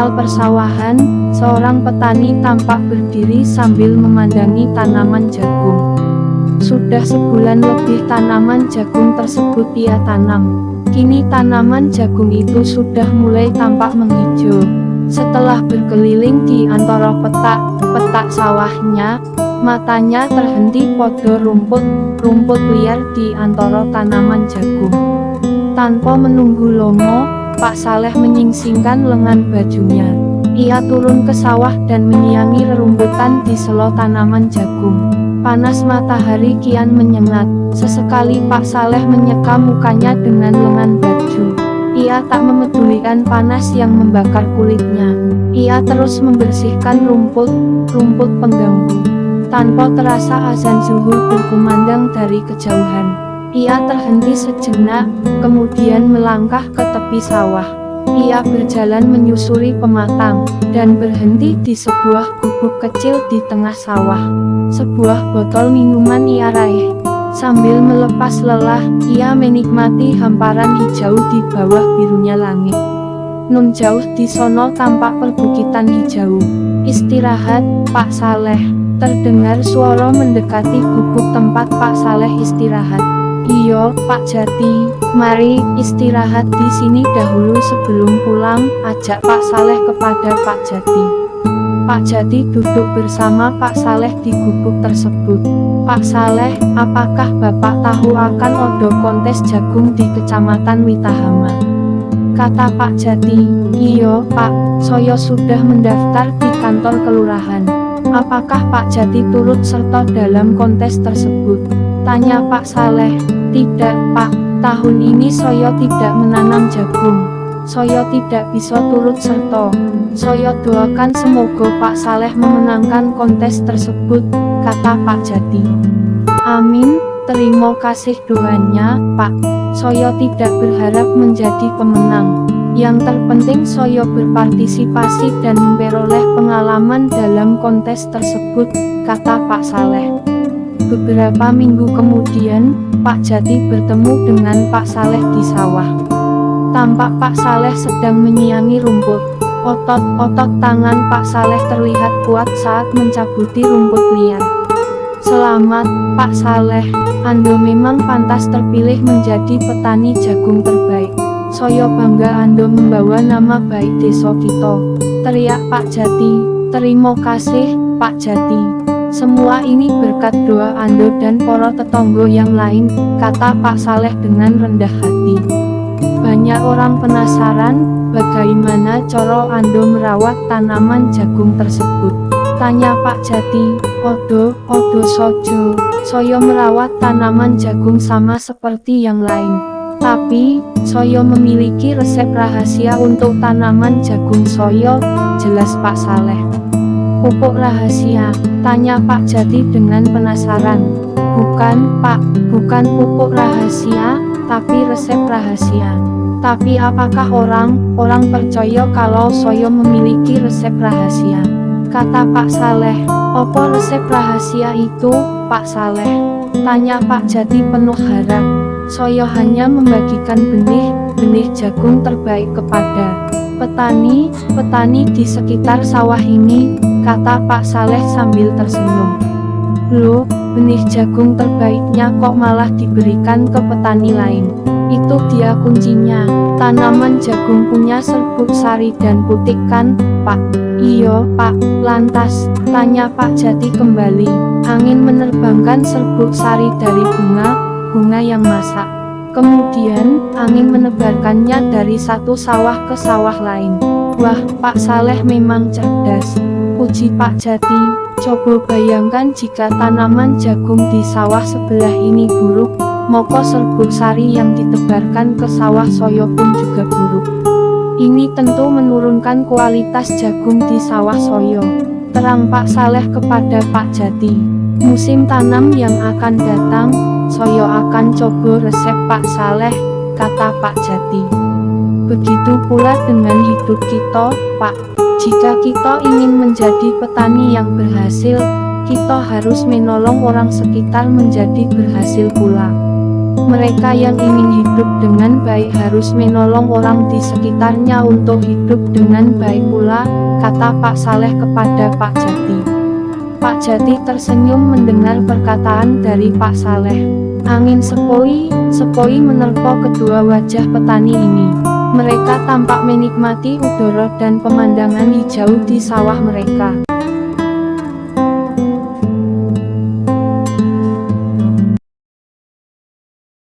areal persawahan, seorang petani tampak berdiri sambil memandangi tanaman jagung. Sudah sebulan lebih tanaman jagung tersebut ia tanam. Kini tanaman jagung itu sudah mulai tampak menghijau. Setelah berkeliling di antara petak sawahnya, matanya terhenti pada rumput liar di antara tanaman jagung. Tanpa menunggu lama, Pak Saleh menyingsingkan lengan bajunya. Ia turun ke sawah dan menyiangi rerumputan di sela tanaman jagung. Panas matahari kian menyengat. Sesekali Pak Saleh menyeka mukanya dengan lengan baju. Ia tak memedulikan panas yang membakar kulitnya. Ia terus membersihkan rumput pengganggu. Tanpa terasa azan zuhur berkumandang dari kejauhan. Ia terhenti sejenak, kemudian melangkah ke tepi sawah. Ia berjalan menyusuri pematang, dan berhenti di sebuah gubuk kecil di tengah sawah. Sebuah botol minuman ia raih. Sambil melepas lelah, ia menikmati hamparan hijau di bawah birunya langit. Nun jauh di sono tampak perbukitan hijau. Istirahat, Pak Saleh. Terdengar suara mendekati gubuk tempat Pak Saleh istirahat. Iyo, Pak Jati, mari istirahat di sini dahulu sebelum pulang, ajak Pak Saleh kepada Pak Jati. Pak Jati duduk bersama Pak Saleh di gubuk tersebut. Pak Saleh, apakah Bapak tahu akan odo kontes jagung di Kecamatan Witahama? Kata Pak Jati. Iyo, Pak, saya sudah mendaftar di kantor kelurahan. Apakah Pak Jati turut serta dalam kontes tersebut? Tanya Pak Saleh. Tidak, Pak, tahun ini saya tidak menanam jagung. Saya tidak bisa turut serta. Saya doakan semoga Pak Saleh memenangkan kontes tersebut, kata Pak Jati. Amin, terima kasih doanya, Pak. Saya tidak berharap menjadi pemenang. Yang terpenting saya berpartisipasi dan memperoleh pengalaman dalam kontes tersebut, kata Pak Saleh. Beberapa minggu kemudian, Pak Jati bertemu dengan Pak Saleh di sawah. Tampak Pak Saleh sedang menyiangi rumput. Otot tangan Pak Saleh terlihat kuat saat mencabuti rumput liar. Selamat, Pak Saleh. Anda memang pantas terpilih menjadi petani jagung terbaik. Saya bangga Anda membawa nama baik desa kita, teriak Pak Jati. Terima kasih, Pak Jati. Semua ini berkat doa Anda dan para tetangga yang lain, kata Pak Saleh dengan rendah hati. Banyak orang penasaran, bagaimana cara Anda merawat tanaman jagung tersebut. Tanya Pak Jati. Odo sojo, saya merawat tanaman jagung sama seperti yang lain. Tapi, saya memiliki resep rahasia untuk tanaman jagung saya, jelas Pak Saleh. Pupuk rahasia, tanya Pak Jati dengan penasaran. Bukan, Pak, bukan pupuk rahasia, tapi resep rahasia. Tapi apakah orang percaya kalau saya memiliki resep rahasia? Kata Pak Saleh. Apa resep rahasia itu, Pak Saleh? Tanya Pak Jati penuh harap. Saya hanya membagikan benih jagung terbaik kepada petani di sekitar sawah ini, kata Pak Saleh sambil tersenyum. Loh, benih jagung terbaiknya kok malah diberikan ke petani lain? Itu dia kuncinya. Tanaman jagung punya serbuk sari dan putik kan, Pak? Iya, Pak. Lantas, tanya Pak Jati kembali. Angin menerbangkan serbuk sari dari bunga yang masak. Kemudian, angin menebarkannya dari satu sawah ke sawah lain. Wah, Pak Saleh memang cerdas, puji Pak Jati. Coba bayangkan jika tanaman jagung di sawah sebelah ini buruk, maka serbuk sari yang ditebarkan ke sawah saya pun juga buruk. Ini tentu menurunkan kualitas jagung di sawah saya, terang Pak Saleh kepada Pak Jati. Musim tanam yang akan datang, saya akan coba resep Pak Saleh, kata Pak Jati. Begitu pula dengan hidup kita, Pak. Jika kita ingin menjadi petani yang berhasil, kita harus menolong orang sekitar menjadi berhasil pula. Mereka yang ingin hidup dengan baik harus menolong orang di sekitarnya untuk hidup dengan baik pula, kata Pak Saleh kepada Pak Jati. Pak Jati tersenyum mendengar perkataan dari Pak Saleh. Angin sepoi menerpa kedua wajah petani ini. Mereka tampak menikmati udara dan pemandangan hijau di sawah mereka.